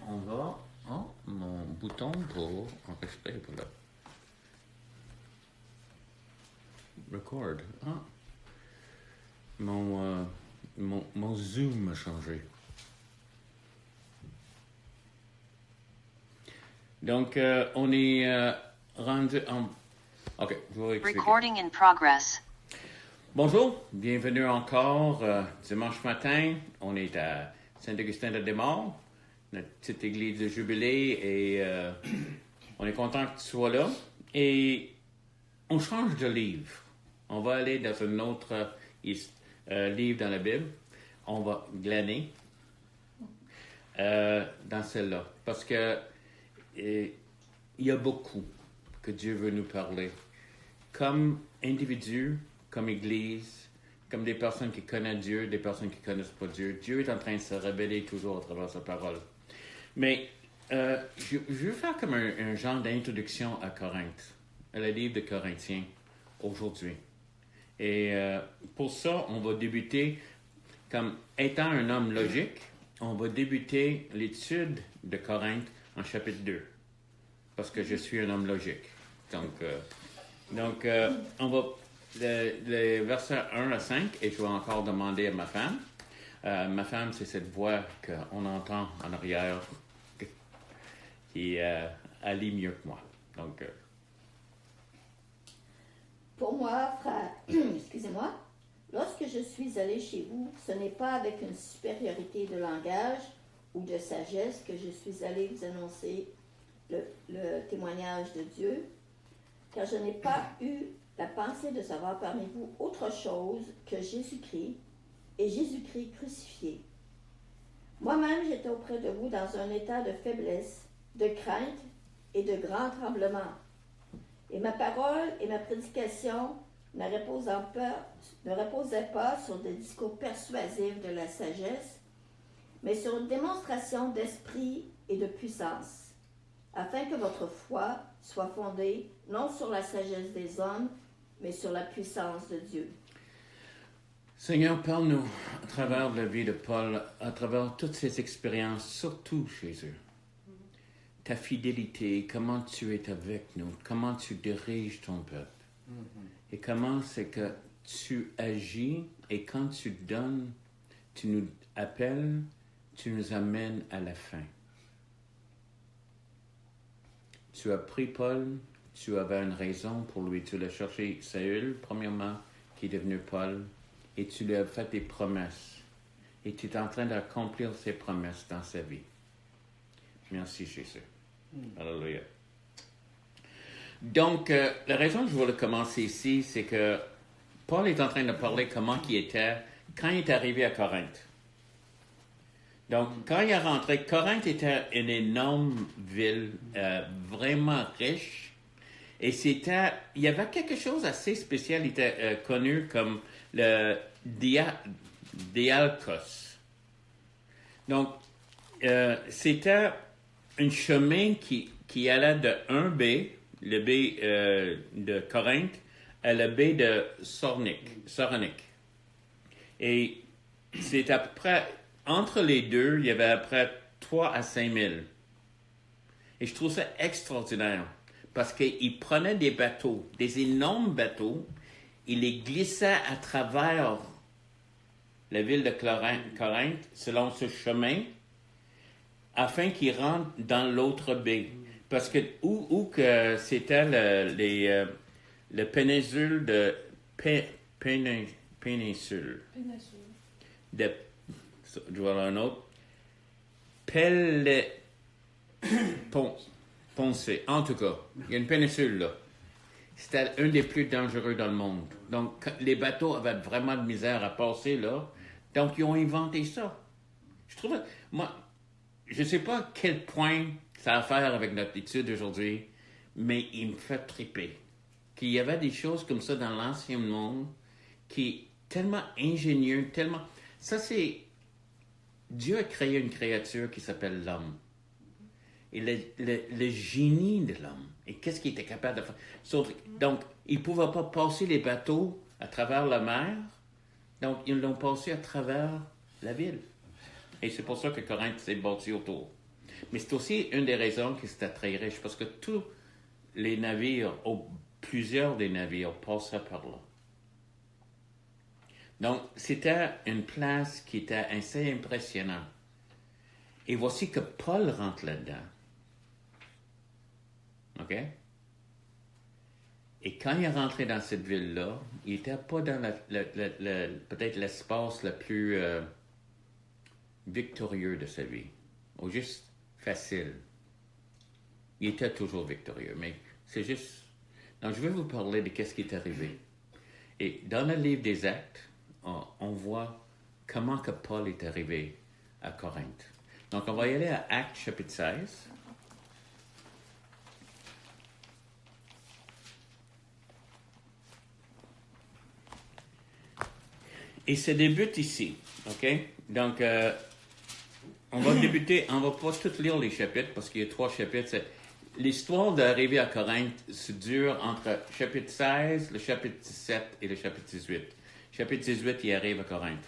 on va... Oh, mon bouton pour enregistrer, voilà. Record. Ah. Mon Zoom a changé. Donc, on est rendu en... OK, je vais expliquer. Recording in progress. Bonjour, bienvenue encore dimanche matin. On est à Saint-Augustin-de-Desmaures, notre petite église de Jubilé, et on est content que tu sois là. Et on change de livre. On va aller dans un autre livre dans la Bible. On va glaner dans celle-là. Parce que il y a beaucoup que Dieu veut nous parler. Comme individu, comme Église, comme des personnes qui connaissent Dieu, des personnes qui ne connaissent pas Dieu. Dieu est en train de se révéler toujours à travers sa parole. Mais je veux faire comme un genre d'introduction à Corinthe, à le livre de Corinthiens, aujourd'hui. Et pour ça, on va débuter, comme étant un homme logique, on va débuter l'étude de Corinthe en chapitre 2, parce que je suis un homme logique. Donc, on va... Le verset 1 à 5, et je vais encore demander à ma femme. Ma femme, c'est cette voix qu'on entend en arrière qui allie mieux que moi. Donc, Pour moi, frère, excusez-moi, lorsque je suis allé chez vous, ce n'est pas avec une supériorité de langage ou de sagesse que je suis allé vous annoncer le témoignage de Dieu, car je n'ai pas eu la pensée de savoir parmi vous autre chose que Jésus-Christ et Jésus-Christ crucifié. Moi-même, j'étais auprès de vous dans un état de faiblesse, de crainte et de grand tremblement. Et ma parole et ma prédication ne reposaient pas sur des discours persuasifs de la sagesse, mais sur une démonstration d'esprit et de puissance, afin que votre foi soit fondée non sur la sagesse des hommes, mais sur la puissance de Dieu. Seigneur, parle-nous à travers la vie de Paul, à travers toutes ces expériences, surtout Jésus. Ta fidélité, comment tu es avec nous, comment tu diriges ton peuple. Et comment c'est que tu agis, et quand tu donnes, tu nous appelles, tu nous amènes à la fin. Tu as pris Paul, tu avais une raison pour lui. Tu l'as cherché Saül, premièrement, qui est devenu Paul, et tu lui as fait des promesses. Et tu es en train d'accomplir ces promesses dans sa vie. Merci, Jésus. Alléluia. Donc, la raison que je voulais commencer ici, c'est que Paul est en train de parler comment il était quand il est arrivé à Corinthe. Donc, quand il est rentré, Corinthe était une énorme ville, vraiment riche. Et il y avait quelque chose d'assez spécial. Il était connu comme le Dialkos. Donc, c'était un chemin qui allait de un baie, le baie de Corinthe, à la baie de Soronique. Et c'est à peu près, entre les deux, il y avait à peu près 3 à 5 000. Et je trouve ça extraordinaire. Parce qu'il prenait des bateaux, des énormes bateaux, il les glissait à travers la ville de Corinthe, selon ce chemin, afin qu'ils rentrent dans l'autre baie. Parce que où que c'était le péninsule de péninsule. Je vois un autre. Poncé. En tout cas, il y a une péninsule là. C'était un des plus dangereux dans le monde. Donc, les bateaux avaient vraiment de misère à passer là. Donc, ils ont inventé ça. Je trouve, moi, je ne sais pas à quel point ça a à faire avec notre étude aujourd'hui, mais il me fait triper. Qu'il y avait des choses comme ça dans l'ancien monde qui est tellement ingénieux, tellement... Ça, c'est... Dieu a créé une créature qui s'appelle l'homme. Et le génie de l'homme. Et qu'est-ce qu'il était capable de faire? Donc, il ne pouvait pas passer les bateaux à travers la mer. Donc, ils l'ont passé à travers la ville. Et c'est pour ça que Corinthe s'est bâti autour. Mais c'est aussi une des raisons que c'était très riche, parce que tous les navires, ou plusieurs des navires, passaient par là. Donc, c'était une place qui était assez impressionnante. Et voici que Paul rentre là-dedans. OK? Et quand il est rentré dans cette ville-là, il n'était pas dans peut-être l'espace le plus victorieux de sa vie, ou juste facile. Il était toujours victorieux, mais c'est juste... Donc, je vais vous parler de ce qui est arrivé. Et dans le livre des Actes, on voit comment que Paul est arrivé à Corinthe. Donc, on va y aller à Actes chapitre 16. Et ça débute ici, OK? Donc, on va débuter, on va pas tout lire les chapitres, parce qu'il y a 3 chapitres. L'histoire d'arriver à Corinthe se dure entre chapitre 16, le chapitre 17 et le chapitre 18. Chapitre 18, il arrive à Corinthe.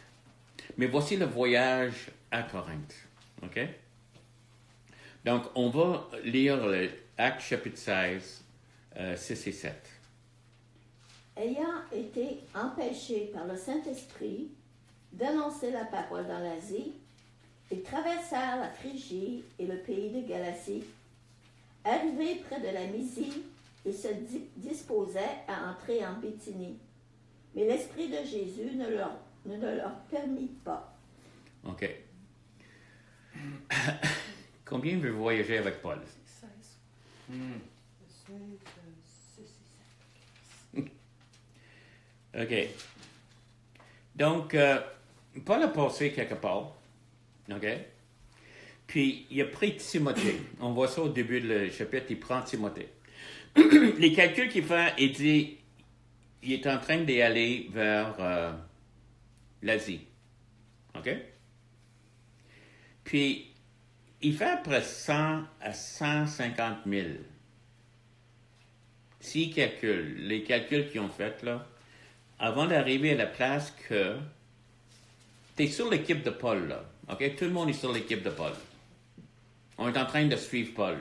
Mais voici le voyage à Corinthe, OK? Donc, on va lire Actes chapitre 16, 6 et 7. Ayant été empêchés par le Saint-Esprit d'annoncer la parole dans l'Asie, ils traversèrent la Phrygie et le pays de Galatie. Arrivés près de la Mysie, ils se disposaient à entrer en Bithynie. Mais l'Esprit de Jésus ne leur permit pas. OK. Combien veut voyager avec Paul? 16. 6 et 7. OK. Donc, Paul a passé quelque part. OK? Puis, il a pris Timothée. On voit ça au début du chapitre, il prend Timothée. Les calculs qu'il fait, il dit, il est en train d'aller vers l'Asie. OK? Puis, il fait après 100 à 150 000. S'il calcule, les calculs qu'ils ont fait, là, avant d'arriver à la place que... Tu es sur l'équipe de Paul, là. OK? Tout le monde est sur l'équipe de Paul. On est en train de suivre Paul.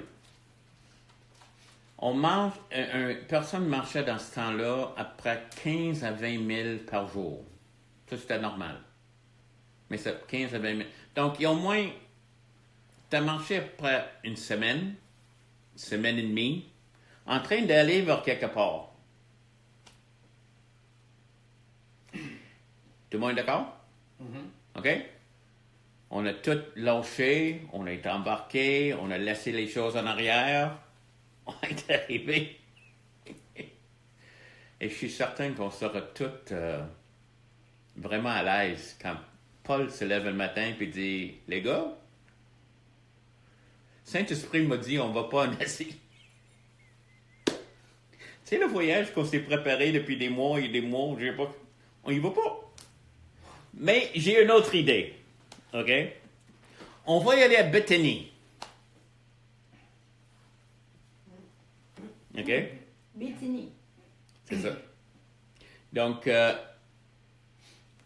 Personne marchait dans ce temps-là après 15 à 20 000 par jour. Ça, c'était normal. Mais c'est 15 à 20 000. Donc, il y a au moins... Tu as marché après une semaine et demie, en train d'aller vers quelque part. Tout le monde est d'accord? Mm-hmm. OK? On a tout lâché, on est embarqué, on a laissé les choses en arrière, on est arrivé. Et je suis certain qu'on sera tous vraiment à l'aise quand Paul se lève le matin et dit « Les gars, Saint-Esprit m'a dit on va pas en Asie. » C'est le voyage qu'on s'est préparé depuis des mois et des mois, on y va pas. Mais j'ai une autre idée. OK? On va y aller à Bethanie. OK? Bithynie. C'est ça. Donc,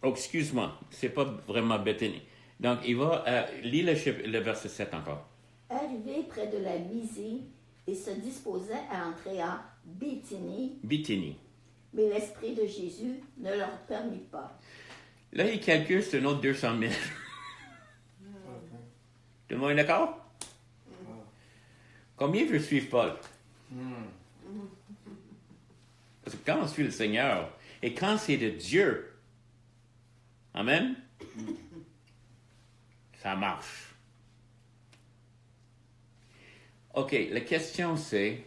excuse-moi, c'est pas vraiment Bethanie. Donc, il va lire le verset 7 encore. Arrivés près de la Mysie, ils se disposaient à entrer en Bithynie, Bithynie. mais l'Esprit de Jésus ne leur permit pas. Là, il calcule, c'est un autre 200 000. Tout le monde est d'accord? Combien veut suivre Paul? Parce que quand on suit le Seigneur, et quand c'est de Dieu, amen, ça marche. OK, la question c'est...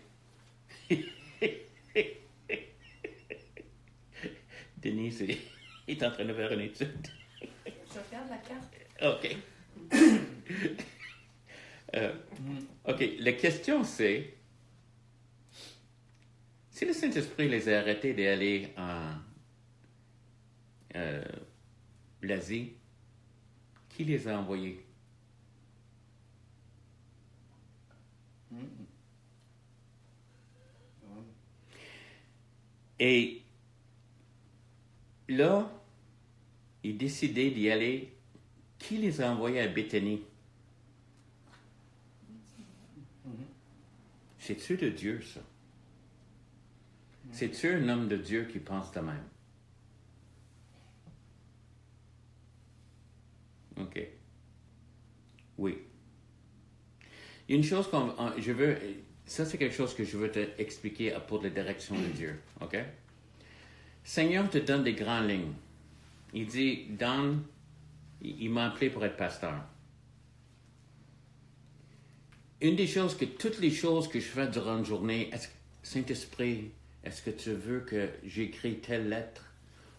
Denise est en train de faire une étude. Je regarde la carte. OK. OK, la question c'est, si le Saint-Esprit les a arrêtés d'aller en l'Asie, qui les a envoyés? Et là, il décidait d'y aller. Qui les a envoyés à Béthanie? C'est-tu de Dieu, ça? C'est-tu un homme de Dieu qui pense de même? OK. Oui. Il y a une chose ça c'est quelque chose que je veux t'expliquer pour la direction de Dieu. OK? Seigneur te donne des grandes lignes. Il dit, Don, il m'a appelé pour être pasteur. Une des choses toutes les choses que je fais durant une journée, Saint-Esprit, est-ce que tu veux que j'écris telle lettre?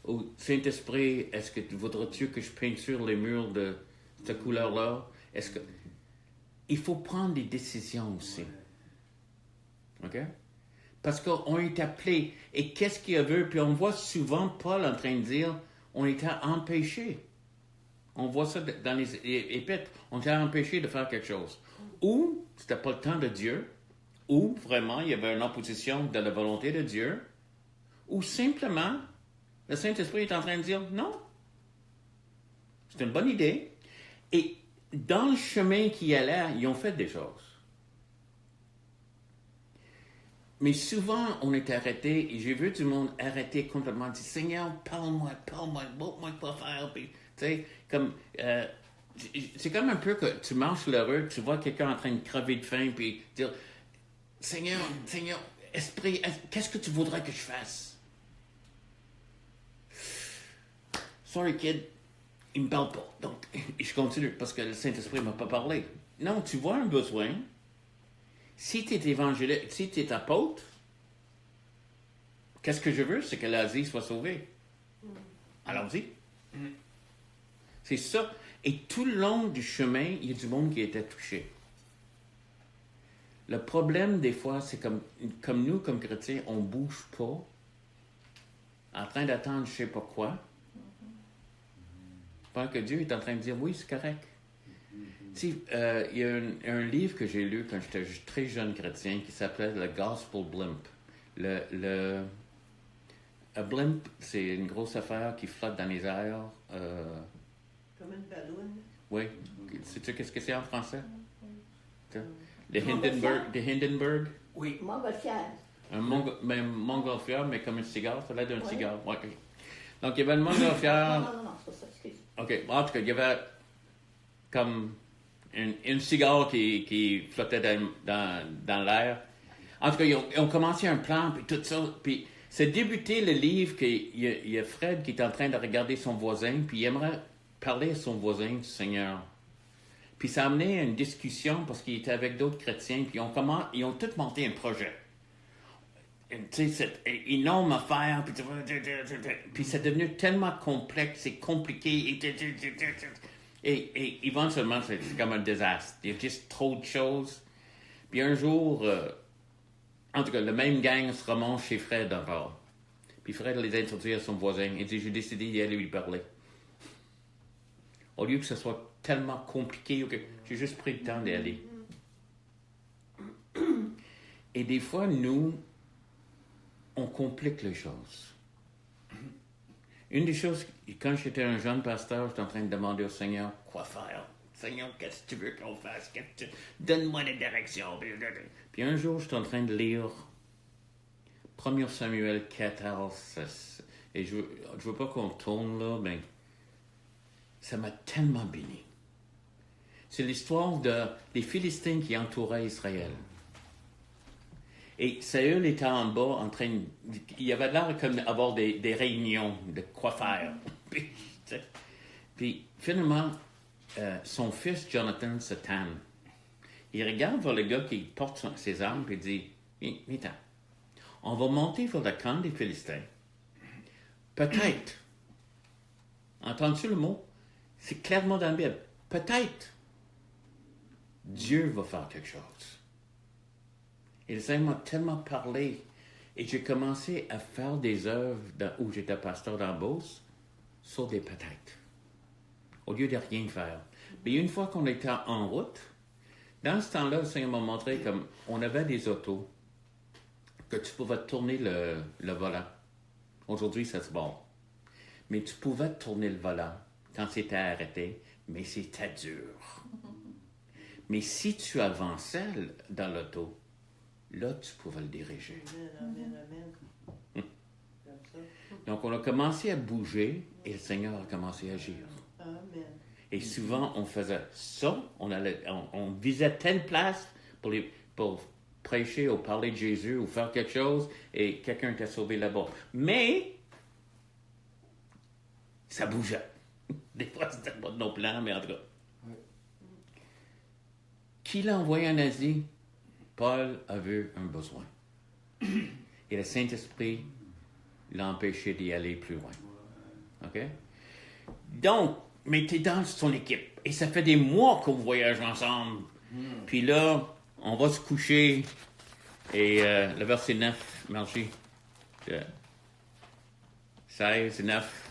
Ou Saint-Esprit, est-ce que voudrais-tu que je peinture les murs de cette couleur-là? Il faut prendre des décisions aussi. OK? Parce qu'on est appelé. Et qu'est-ce qu'il veut? Puis on voit souvent Paul en train de dire, on était empêché. On voit ça dans les épîtres. On était empêché de faire quelque chose. Ou c'était pas le temps de Dieu, ou vraiment il y avait une opposition de la volonté de Dieu, ou simplement le Saint-Esprit est en train de dire non. C'est une bonne idée. Et dans le chemin qui allait, ils ont fait des choses. Mais souvent, on est arrêté, et j'ai vu du monde arrêté complètement, dire Seigneur, parle-moi, montre-moi quoi faire. Puis, tu sais, comme. C'est comme un peu que tu marches sur la rue, tu vois quelqu'un en train de crever de faim, puis dire Seigneur, Esprit, qu'est-ce que tu voudrais que je fasse? Sorry, kid, il me parle pas. Donc, je continue parce que le Saint-Esprit ne m'a pas parlé. Non, tu vois un besoin. Si tu es évangéliste, si tu es apôtre, qu'est-ce que je veux? C'est que l'Asie soit sauvée. Allons-y. C'est ça. Et tout le long du chemin, il y a du monde qui était touché. Le problème, des fois, c'est comme nous, comme chrétiens, on ne bouge pas, en train d'attendre je ne sais pas quoi, pendant que Dieu est en train de dire, oui, c'est correct. Il y a un livre que j'ai lu quand j'étais très jeune chrétien qui s'appelait le Gospel Blimp. Un blimp, c'est une grosse affaire qui flotte dans les airs. Comme une balloune. Oui. Sais-tu qu'est-ce que c'est en français? Le Hindenburg? Oui. Montgolfière. Un montgolfière, mais comme un cigare. Ça a l'air d'un cigare. Ouais, ok. Donc, il y avait une montgolfière. Non, c'est pas ça, excuse. OK. En tout cas, il y avait comme une cigare qui flottait dans l'air. En tout cas, ils ont commencé un plan, puis tout ça. Puis, c'est débuté le livre qu'il y a Fred qui est en train de regarder son voisin, puis il aimerait parler à son voisin du Seigneur. Puis ça a amené à une discussion parce qu'il était avec d'autres chrétiens, puis ils ont tous monté un projet. Tu sais, cette énorme affaire, puis c'est devenu tellement complexe et compliqué, et éventuellement, c'est comme un désastre. Il y a juste trop de choses. Puis un jour, en tout cas, le même gang se remonte chez Fred encore. Puis Fred les introduit à son voisin. Il dit, j'ai décidé d'y aller lui parler. Au lieu que ce soit tellement compliqué, j'ai juste pris le temps d'y aller. Et des fois, nous, on complique les choses. Une des choses, quand j'étais un jeune pasteur, j'étais en train de demander au Seigneur quoi faire. Seigneur, qu'est-ce que tu veux qu'on fasse? Donne-moi des directions. Puis un jour, j'étais en train de lire 1 Samuel 14. Et je veux pas qu'on tourne là, mais ça m'a tellement béni. C'est l'histoire des Philistins qui entouraient Israël. Et Saül était en bas en train de... Il avait l'air comme d'avoir des réunions de quoi faire. Puis finalement, son fils Jonathan se tanne. Il regarde vers le gars qui porte ses armes et dit, Viens, on va monter vers le camp des Philistins. Peut-être. Entends-tu le mot? C'est clairement dans la Bible. Peut-être. Dieu va faire quelque chose. Et le Seigneur m'a tellement parlé. Et j'ai commencé à faire des œuvres où j'étais pasteur dans Beauce sur des peut-être. Au lieu de rien faire. Mais une fois qu'on était en route, dans ce temps-là, le Seigneur m'a montré comme on avait des autos que tu pouvais tourner le volant. Aujourd'hui, ça se barre. Mais tu pouvais tourner le volant quand c'était arrêté, mais c'était dur. Mais si tu avançais dans l'auto, là, tu pouvais le diriger. Amen, amen. Comme ça. Donc, on a commencé à bouger et le Seigneur a commencé à agir. Amen. Et souvent, on faisait ça, on visait telle place pour prêcher ou parler de Jésus ou faire quelque chose et quelqu'un était sauvé là-bas. Mais, ça bougeait. Des fois, c'était pas de nos plans, mais en tout cas. Oui. Qui l'a envoyé en Asie? Paul avait un besoin. Et le Saint-Esprit l'a empêché d'y aller plus loin. OK? Donc, mais tu es dans son équipe. Et ça fait des mois qu'on voyage ensemble. Puis là, on va se coucher. Et le verset 9, Margie. 16, 9.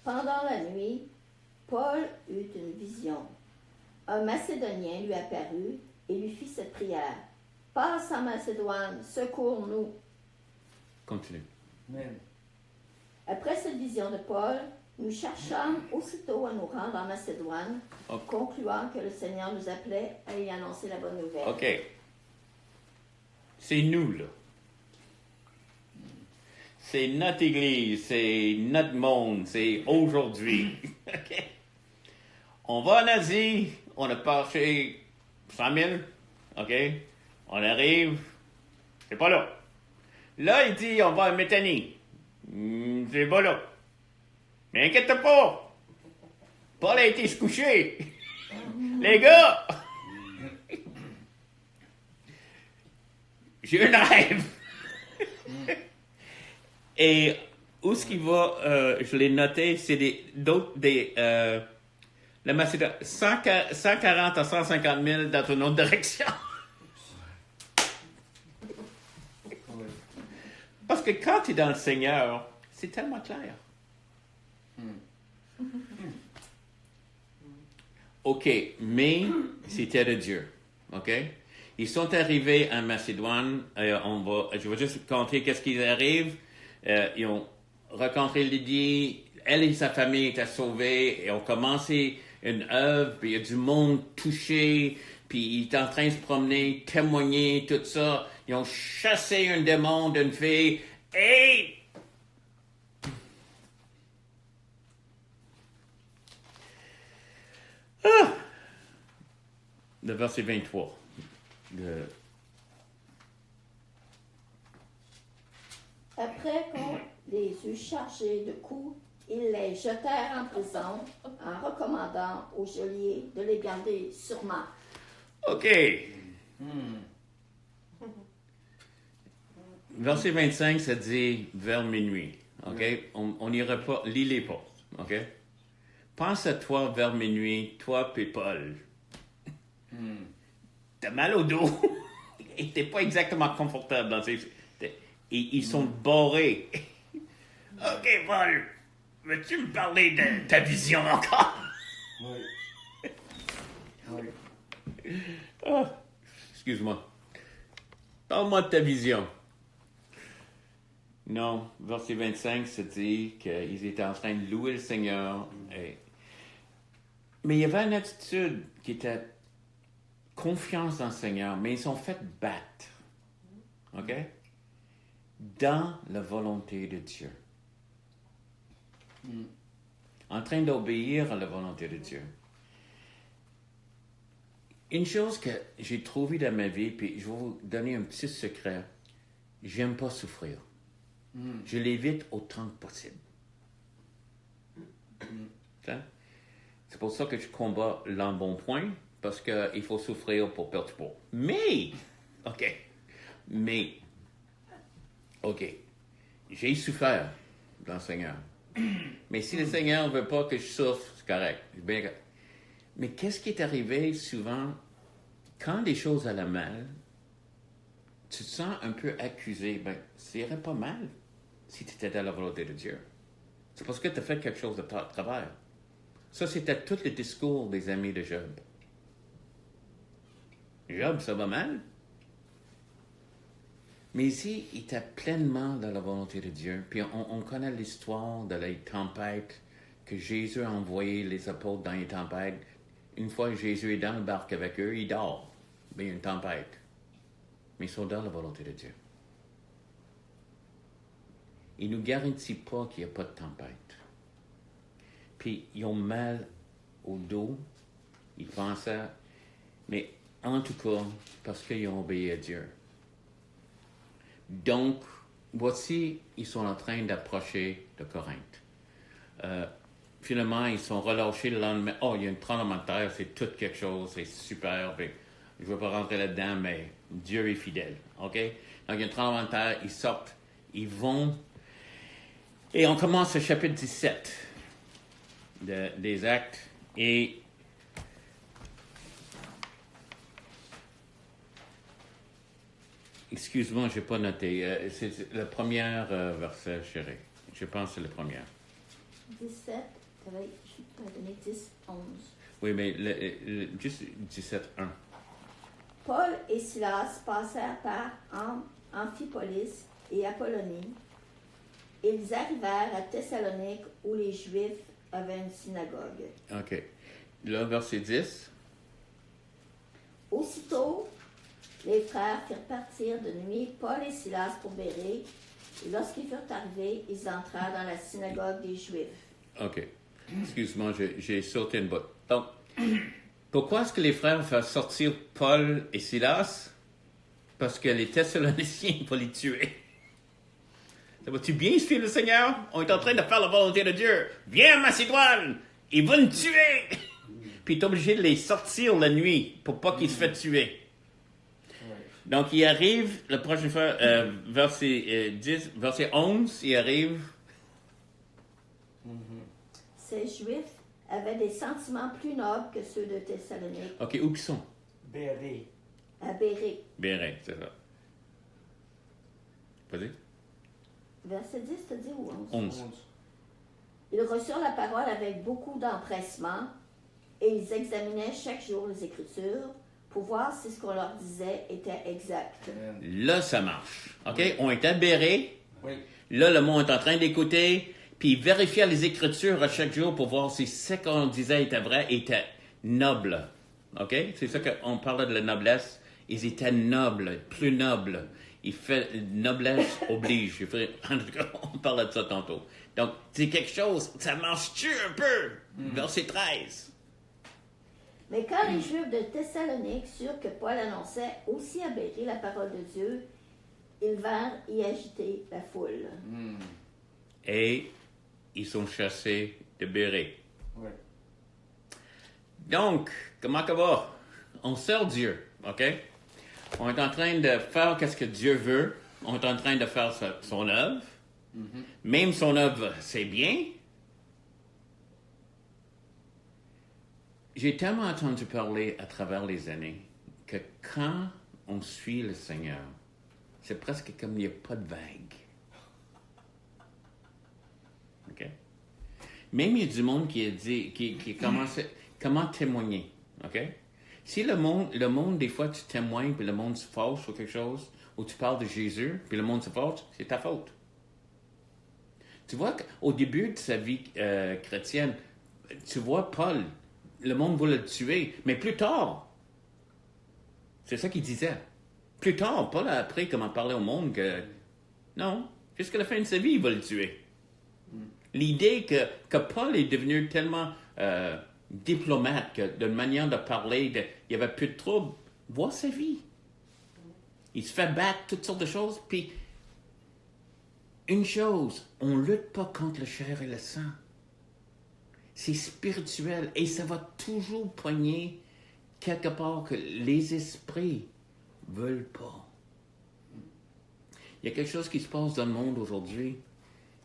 Pendant la nuit, Paul eut une vision. Un Macédonien lui apparut et lui fit cette prière. Passe en Macédoine, secours-nous. Continue. Amen. Après cette vision de Paul, nous cherchâmes aussitôt à nous rendre en Macédoine, Ok. concluant que le Seigneur nous appelait à y annoncer la bonne nouvelle. OK. C'est nous, là. C'est notre Église, c'est notre monde, c'est aujourd'hui. OK? On va en Asie, on a passé 100 000, OK? On arrive, c'est pas là. Là, il dit, on va à Métanie. C'est pas là. Mais inquiète pas, Paul a été se coucher. Les gars, j'ai un rêve. Et où ce qu'il va, je l'ai noté, c'est la Macédoine, 140 à 150 000 dans une autre direction. Oui. Parce que quand tu es dans le Seigneur, c'est tellement clair. OK, mais c'était de Dieu. OK? Ils sont arrivés en Macédoine. Je vais juste compter qu'est-ce qui arrive. Ils ont rencontré Lydie. Elle et sa famille étaient sauvées et ont commencé une œuvre. Puis il y a du monde touché. Puis ils étaient en train de se promener, témoigner, tout ça. Ils ont chassé un démon d'une fille. Et le verset 23. Après qu'on les eut chargés de coups, ils les jetèrent en prison en recommandant au geôlier de les garder sûrement. OK. Verset 25, ça dit vers minuit. OK? On n'ira pas. Lis les pas. OK? Pense à toi vers minuit, toi puis Paul. T'as mal au dos. Et t'es pas exactement confortable dans ces. Ils sont barrés. OK, Paul. Veux-tu me parler de ta vision encore? Oui. Oui. Ah, excuse-moi. Parle-moi de ta vision. Non, verset 25, ça dit qu'ils étaient en train de louer le Seigneur. Mais il y avait une attitude qui était confiance dans le Seigneur, mais ils sont fait battre. OK? Dans la volonté de Dieu. En train d'obéir à la volonté de Dieu. Une chose que j'ai trouvée dans ma vie, puis je vais vous donner un petit secret. J'aime pas souffrir. Je l'évite autant que possible. C'est pour ça que je combats l'embonpoint, parce qu'il faut souffrir pour perdre du poids. Mais, OK, j'ai souffert dans le Seigneur. Mais si le Seigneur ne veut pas que je souffre, c'est correct. Mais qu'est-ce qui est arrivé souvent, quand les choses allaient mal, tu te sens un peu accusé. Ça irait pas mal si tu étais dans la volonté de Dieu. C'est parce que tu as fait quelque chose de travers. Ça, c'était tout le discours des amis de Job. Job, ça va mal. Mais ici, il était pleinement dans la volonté de Dieu. Puis on connaît l'histoire de la tempête que Jésus a envoyé les apôtres dans les tempêtes. Une fois que Jésus est dans le barque avec eux, il dort. Mais il y a une tempête. Mais ils sont dans la volonté de Dieu. Il ne nous garantit pas qu'il n'y a pas de tempête. Puis, ils ont mal au dos. Ils pensaient... Mais en tout cas, parce qu'ils ont obéi à Dieu. Donc, voici, ils sont en train d'approcher de Corinthe. Finalement, ils sont relâchés le lendemain. Oh, il y a une tremblement de terre, c'est tout quelque chose, c'est super. Puis, je ne vais pas rentrer là-dedans, mais Dieu est fidèle. OK? Donc, il y a un tremblement de terre, ils sortent, ils vont. Et on commence le chapitre 17 des Actes. Et excuse-moi, je n'ai pas noté. C'est le premier verset, chérie. Je pense que c'est le premier. 17, je vais donner 10, 11. Oui, mais juste 17.1. Paul et Silas passèrent par Amphipolis et Apollonie. Ils arrivèrent à Thessalonique où les Juifs avaient une synagogue. OK. Là, verset 10. Aussitôt, les frères firent partir de nuit Paul et Silas pour Bérée. Et lorsqu'ils furent arrivés, ils entrèrent dans la synagogue des Juifs. OK. Excuse-moi, j'ai sauté une botte. Donc, pourquoi est-ce que les frères font sortir Paul et Silas? Parce que les Thessaloniciens vont les tuer. Ça va-tu bien suivre le Seigneur? On est en train de faire la volonté de Dieu. Viens, Macédoine! Ils vont nous tuer! Puis tu es obligé de les sortir la nuit pour pas qu'ils se fassent tuer. Donc, il arrive, la prochaine fois, verset 11, il arrive. Ces Juifs avaient des sentiments plus nobles que ceux de Thessalonique. OK, où ils sont? Béré. À Bérée. Béré, c'est ça. Vas-y. Verset 10, t'as dit ou 11? 11. Ils reçurent la parole avec beaucoup d'empressement et ils examinaient chaque jour les Écritures pour voir si ce qu'on leur disait était exact. Là, ça marche. OK? On est aberrés. Oui. Là, le monde est en train d'écouter. Puis ils vérifiaient les Écritures à chaque jour pour voir si ce qu'on disait était vrai, était noble. OK? C'est ça qu'on parlait de la noblesse. Ils étaient nobles, plus nobles. Noblesse oblige. En tout cas, on parlait de ça tantôt. Donc, c'est quelque chose, ça marche-tu un peu? Verset 13. Mais quand les Juifs de Thessalonique surent que Paul annonçait aussi à Bérée la parole de Dieu, ils vinrent y agiter la foule. Et ils sont chassés de Bérée. Oui. Donc, comment ça va? On sert Dieu, OK? On est en train de faire ce que Dieu veut. On est en train de faire son œuvre. Même son œuvre, c'est bien. J'ai tellement entendu parler à travers les années que quand on suit le Seigneur, c'est presque comme il n'y a pas de vague. OK? Même il y a du monde qui a dit, qui commence, comment témoigner, OK? Si le monde, des fois, tu témoignes, puis le monde se fâche sur quelque chose, ou tu parles de Jésus, puis le monde se fâche, c'est ta faute. Tu vois qu'au début de sa vie chrétienne, tu vois Paul, le monde voulait le tuer, mais plus tard, c'est ça qu'il disait. Plus tard, Paul a appris comment parler au monde que, non, jusqu'à la fin de sa vie, il va le tuer. L'idée que Paul est devenu tellement diplomate, que d'une manière de parler, il n'y avait plus de trouble, vois sa vie. Il se fait battre, toutes sortes de choses, puis une chose, on ne lutte pas contre le chair et le sang. C'est spirituel et ça va toujours poigner quelque part que les esprits ne veulent pas. Il y a quelque chose qui se passe dans le monde aujourd'hui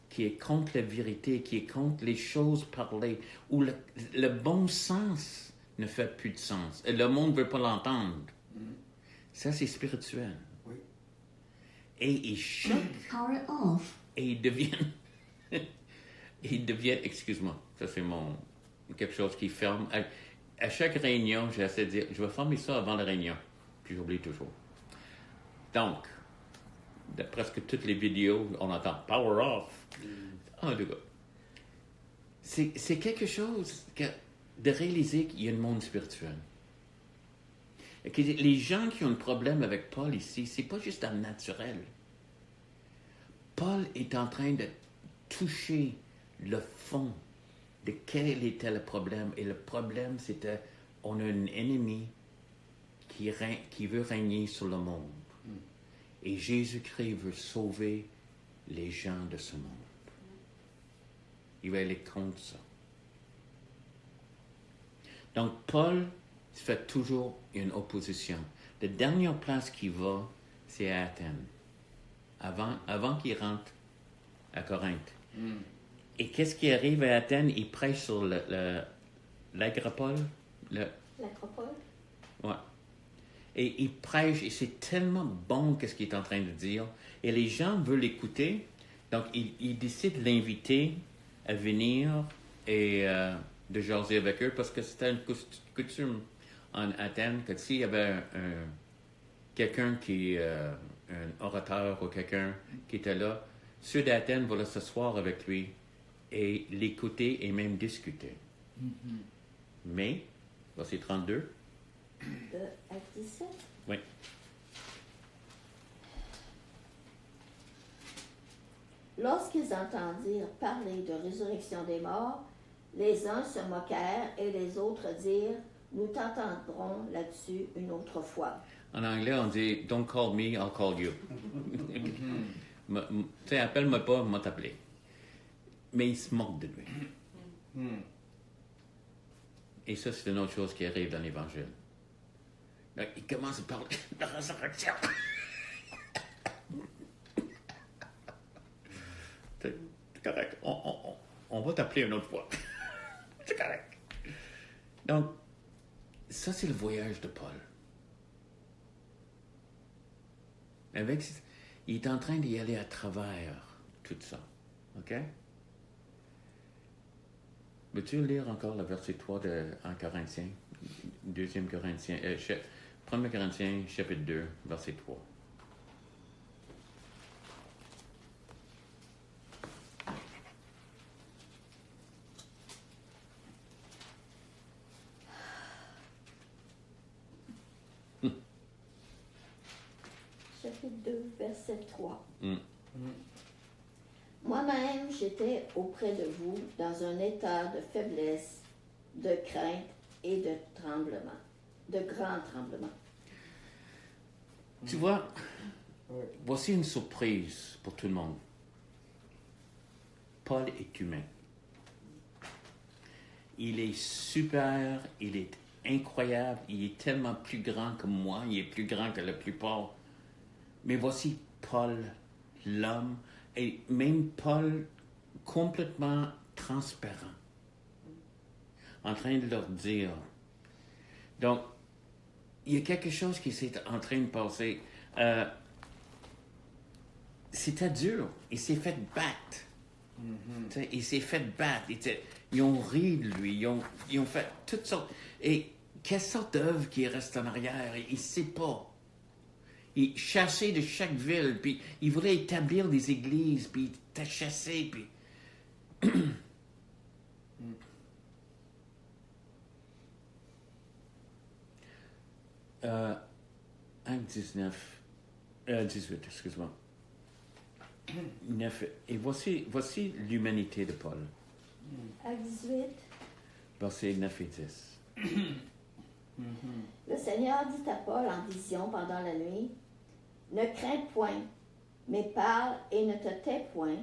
qui est contre la vérité, qui est contre les choses parlées, où le bon sens ne fait plus de sens. Et le monde ne veut pas l'entendre. Ça, c'est spirituel. Oui. Et ils choquent. Power off. Et ils deviennent, excuse-moi, ça c'est quelque chose qui ferme. À chaque réunion, j'essaie de dire, je vais fermer ça avant la réunion. Puis j'oublie toujours. Donc, de presque toutes les vidéos, on entend power off. En tout cas, c'est quelque chose de réaliser qu'il y a un monde spirituel. Et que les gens qui ont un problème avec Paul ici, c'est pas juste un naturel. Paul est en train de toucher le fond de quel était le problème. Et le problème, c'était on a un ennemi qui veut régner sur le monde. Et Jésus-Christ veut sauver les gens de ce monde. Il va aller contre ça. Donc, Paul fait toujours une opposition. La dernière place qu'il va, c'est à Athènes. Avant qu'il rentre à Corinthe. Et qu'est-ce qui arrive à Athènes? Il prêche sur l'agropole. L'acropole? Ouais. Et il prêche, et c'est tellement bon qu'est-ce qu'il est en train de dire. Et les gens veulent l'écouter. Donc, il décide de l'inviter à venir et de jaser avec eux parce que c'était une coutume en Athènes que s'il y avait quelqu'un qui un orateur ou quelqu'un qui était là, ceux d'Athènes voulaient s'asseoir avec lui et l'écouter et même discuter. Mais, verset 32. De Acte 17. Oui. Lorsqu'ils entendirent parler de résurrection des morts, les uns se moquèrent et les autres dirent, nous t'entendrons là-dessus une autre fois. En anglais, on dit Don't call me, I'll call you. Tu sais, appelle-moi pas, moi t'appeler. Mais il se moque de lui. Et ça, c'est une autre chose qui arrive dans l'Évangile. Donc, il commence à parler de la résurrection. C'est correct. On va t'appeler une autre fois. C'est correct. Donc, ça, c'est le voyage de Paul. Il est en train d'y aller à travers tout ça. OK? Veux-tu lire encore le verset 3 en Corinthiens? 2 Corinthiens, 1 Corinthiens, chapitre 2, verset 3. Chapitre 2, verset 3. Moi-même, j'étais auprès de vous dans un état de faiblesse, de crainte et de tremblement, de grand tremblement. Tu vois, voici une surprise pour tout le monde. Paul est humain. Il est super, il est incroyable, il est tellement plus grand que moi, il est plus grand que la plupart. Mais voici Paul, l'homme, et même Paul complètement transparent, en train de leur dire. Donc, il y a quelque chose qui s'est en train de passer. C'était dur. Il s'est fait battre. Il s'est fait battre. Ils ont ri de lui. Ils ont fait toutes sortes. Et quelle sorte d'œuvre qui reste en arrière? Il ne sait pas. Il chassait de chaque ville, puis il voulait établir des églises, puis il t'a chassé, puis... Acte 18, excuse-moi. 9, et voici l'humanité de Paul. Acte 18. Versets 9 et 10. Le Seigneur dit à Paul en vision pendant la nuit, ne crains point, mais parle et ne te tais point,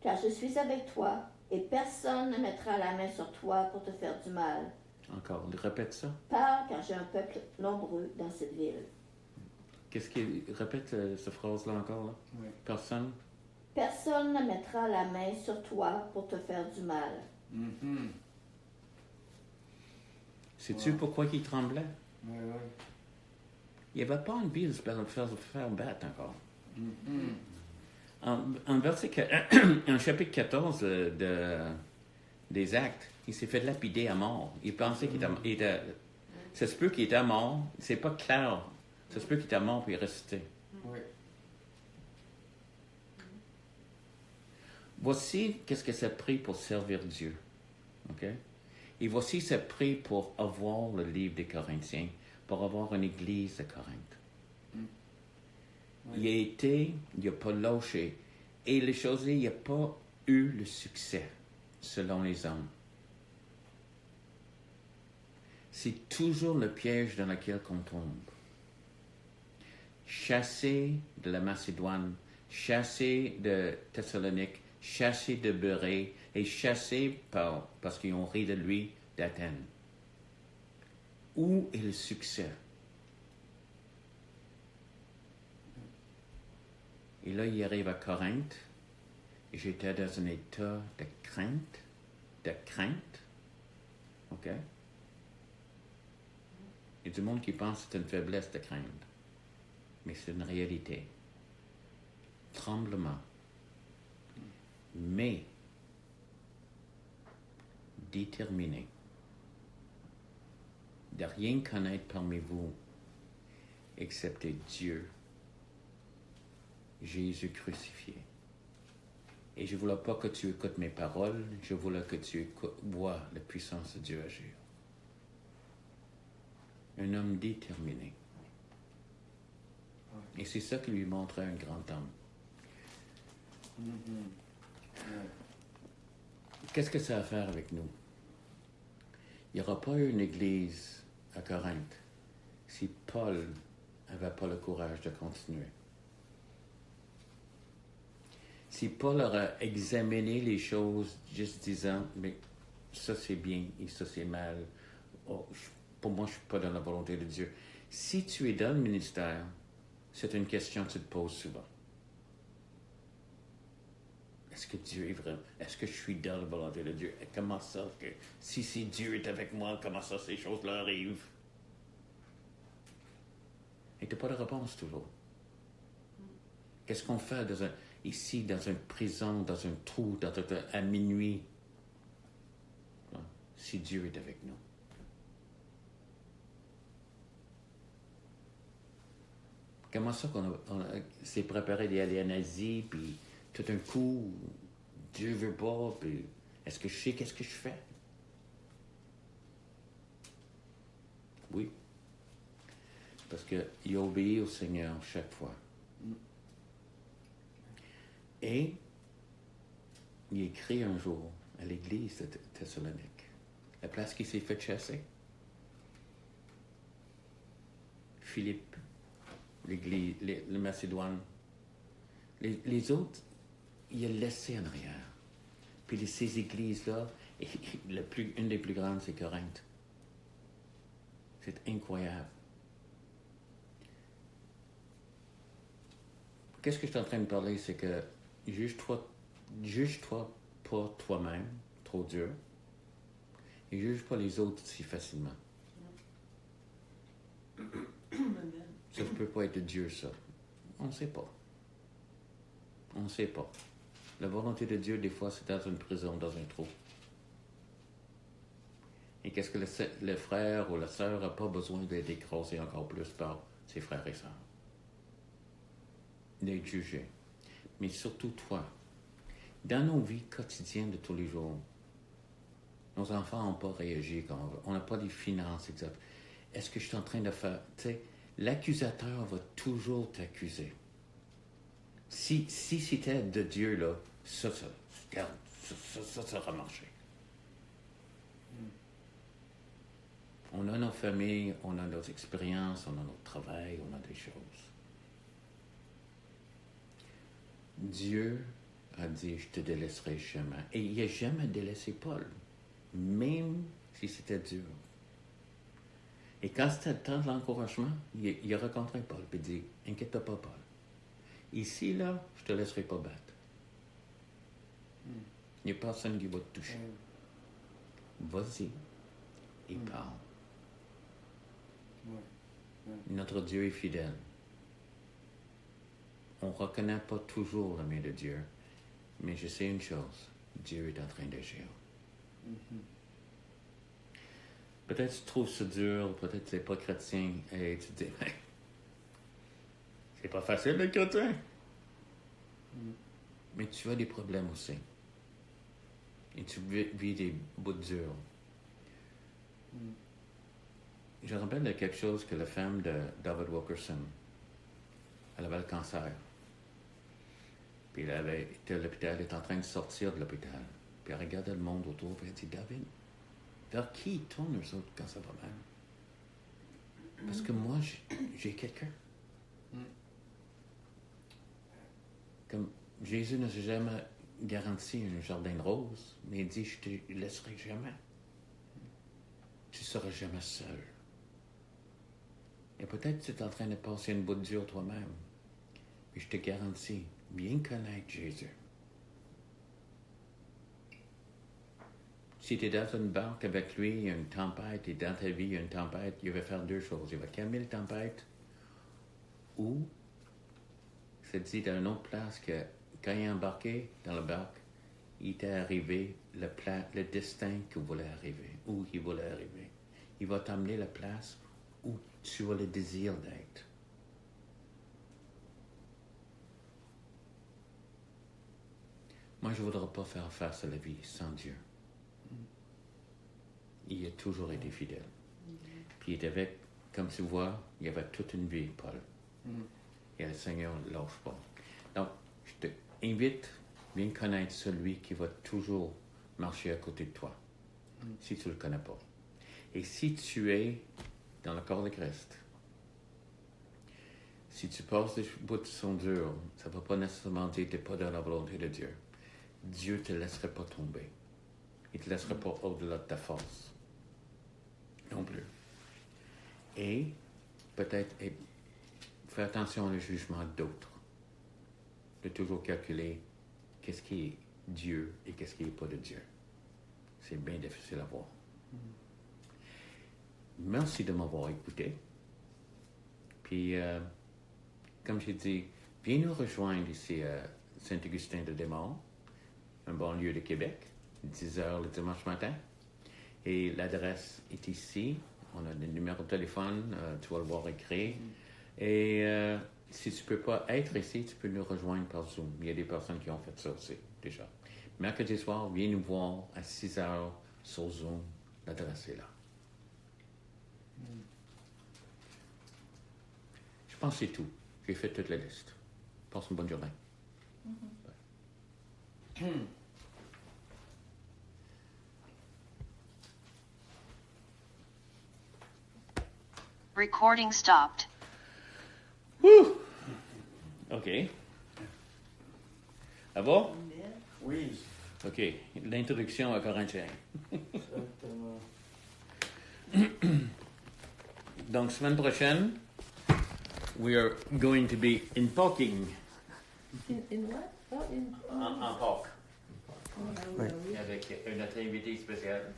car je suis avec toi, et personne ne mettra la main sur toi pour te faire du mal. Encore, répète ça. Parle, car j'ai un peuple nombreux dans cette ville. Qu'est-ce qui... Répète cette phrase-là encore, là. Oui. Personne? Personne ne mettra la main sur toi pour te faire du mal. Sais-tu pourquoi il tremblait? Oui. Il n'y avait pas envie de se faire battre encore. En en chapitre 14 des Actes, il s'est fait lapider à mort. Il pensait qu'il était... Ça se peut qu'il était mort. C'est pas clair. Ça se peut qu'il était mort puis il est ressuscité. Oui. Voici qu'est-ce que ça a pris pour servir Dieu. OK? Et voici ce prix pour avoir le livre des Corinthiens, pour avoir une église de Corinthe. Oui. Il n'a pas lâché. Et les choses, il n'a pas eu le succès, selon les hommes. C'est toujours le piège dans lequel on tombe. Chassé de la Macédoine, chassé de Thessalonique, chassé de Bérée et chassé parce qu'ils ont ri de lui d'Athènes. Où est le succès? Et là, il arrive à Corinthe. Et j'étais dans un état de crainte. OK? Il y a du monde qui pense que c'est une faiblesse de craindre. Mais c'est une réalité. Tremblement. Mais déterminé de rien connaître parmi vous excepté Dieu, Jésus crucifié. Et je ne voulais pas que tu écoutes mes paroles, je voulais que tu vois la puissance de Dieu agir. Un homme déterminé. Et c'est ça qui lui montrait un grand homme. Ouais. Qu'est-ce que ça a à faire avec nous? Il n'y aura pas eu une église à Corinthe si Paul n'avait pas le courage de continuer. Si Paul aurait examiné les choses juste disant, mais ça c'est bien et ça c'est mal, pour moi je ne suis pas dans la volonté de Dieu. Si tu es dans le ministère, c'est une question que tu te poses souvent. Est-ce que Dieu est vrai? Est-ce que je suis dans la volonté de Dieu? Et comment ça que si Dieu est avec moi, comment ça ces choses-là arrivent? Et tu n'as pas de réponse toujours. Qu'est-ce qu'on fait ici, dans une prison, dans un trou, à minuit, si Dieu est avec nous? Comment ça qu'on s'est préparé d'aller en Asie, puis tout d'un coup, Dieu veut pas, puis est-ce que je sais qu'est-ce que je fais? Oui. Parce qu'il a obéi au Seigneur chaque fois. Et il écrit un jour à l'église de Thessalonique, la place qui s'est fait chasser. Philippe, l'église, le Macédoine. Les autres, il a laissé en arrière. Puis ces églises-là, une des plus grandes, c'est Corinthe. C'est incroyable. Qu'est-ce que je suis en train de parler, c'est que juge-toi pas toi-même, trop dur, et juge pas les autres si facilement. Ça ne peut pas être Dieu, ça. On ne sait pas. On ne sait pas. La volonté de Dieu, des fois, c'est dans une prison, dans un trou. Et qu'est-ce que le frère ou la sœur n'a pas besoin d'être écrasé encore plus par ses frères et sœurs? D'être jugé. Mais surtout toi. Dans nos vies quotidiennes de tous les jours, nos enfants n'ont pas réagi comme on veut. On n'a pas les finances exactes. Est-ce que je suis en train de faire... Tu sais, l'accusateur va toujours t'accuser. Si c'était de Dieu, là, ça aurait marché. On a nos familles, on a nos expériences, on a notre travail, on a des choses. Dieu a dit, je te délaisserai jamais. Et il n'a jamais délaissé Paul, même si c'était dur. Et quand c'était le temps de l'encouragement, il a rencontré Paul et dit, inquiète-toi pas, Paul. Ici, là, je te laisserai pas battre. Il n'y a personne qui va te toucher. Vas-y et parle. Notre Dieu est fidèle. On ne reconnaît pas toujours la main de Dieu, mais je sais une chose, Dieu est en train d'agir. Peut-être tu trouves ça dur, peut-être tu n'es pas chrétien, et tu te dis, c'est pas facile d'être chrétien. Mais tu as des problèmes aussi. et tu vis des bouts durs. Je me rappelle de quelque chose que la femme de David Wilkerson, elle avait le cancer. Puis elle avait été à l'hôpital, elle était en train de sortir de l'hôpital. Puis elle regardait le monde autour, puis elle dit, David, vers qui ils tournent eux autres quand ça va mal? Parce que moi, j'ai quelqu'un. Comme Jésus ne s'est jamais garanti un jardin de roses, mais il dit, je te laisserai jamais. Tu ne seras jamais seul. Et peut-être que tu es en train de passer une bout dure toi-même. Mais je te garantis, bien connaître Jésus. Si tu es dans une barque avec lui, il y a une tempête, et dans ta vie, il y a une tempête, il va faire deux choses. Il va calmer la tempête, ou, c'est dit dans une autre place que quand il est embarqué dans la barque, il t'est arrivé le destin qu'il voulait arriver, où il voulait arriver. Il va t'amener la place où tu as le désir d'être. Moi, je ne voudrais pas faire face à la vie sans Dieu. Il a toujours été fidèle. Puis il était avec, comme tu vois, il y avait toute une vie, Paul. Et le Seigneur ne lâche pas. Donc, je t'invite à bien connaître celui qui va toujours marcher à côté de toi, si tu ne le connais pas. Et si tu es dans le corps de Christ, si tu passes des bouts qui sont durs, ça ne va pas nécessairement dire que tu n'es pas dans la volonté de Dieu. Dieu ne te laisserait pas tomber. Il ne te laisserait pas au-delà de ta force. Non plus. Et peut-être fais attention au jugement d'autres. De toujours calculer qu'est-ce qui est Dieu et qu'est-ce qui n'est pas de Dieu. C'est bien difficile à voir. Merci de m'avoir écouté. Puis, comme j'ai dit, viens nous rejoindre ici à Saint-Augustin-de-Desmaures, un bon lieu de Québec, 10h le dimanche matin. Et l'adresse est ici. On a le numéro de téléphone, tu vas le voir écrit. Et si tu ne peux pas être ici, tu peux nous rejoindre par Zoom. Il y a des personnes qui ont fait ça aussi, déjà. Mercredi soir, viens nous voir à 6h sur Zoom. L'adresse est là. Je pense que c'est tout. J'ai fait toute la liste. Passe une bonne journée. Recording stopped. Wouh! OK. Ah bon? Oui, OK. L'introduction à Corinthiens. exactement. Donc, semaine prochaine, we are going to be in parking. In what? Oh, in... En Pâques. Oh, ah oui, ah oui. Avec notre invité spécial.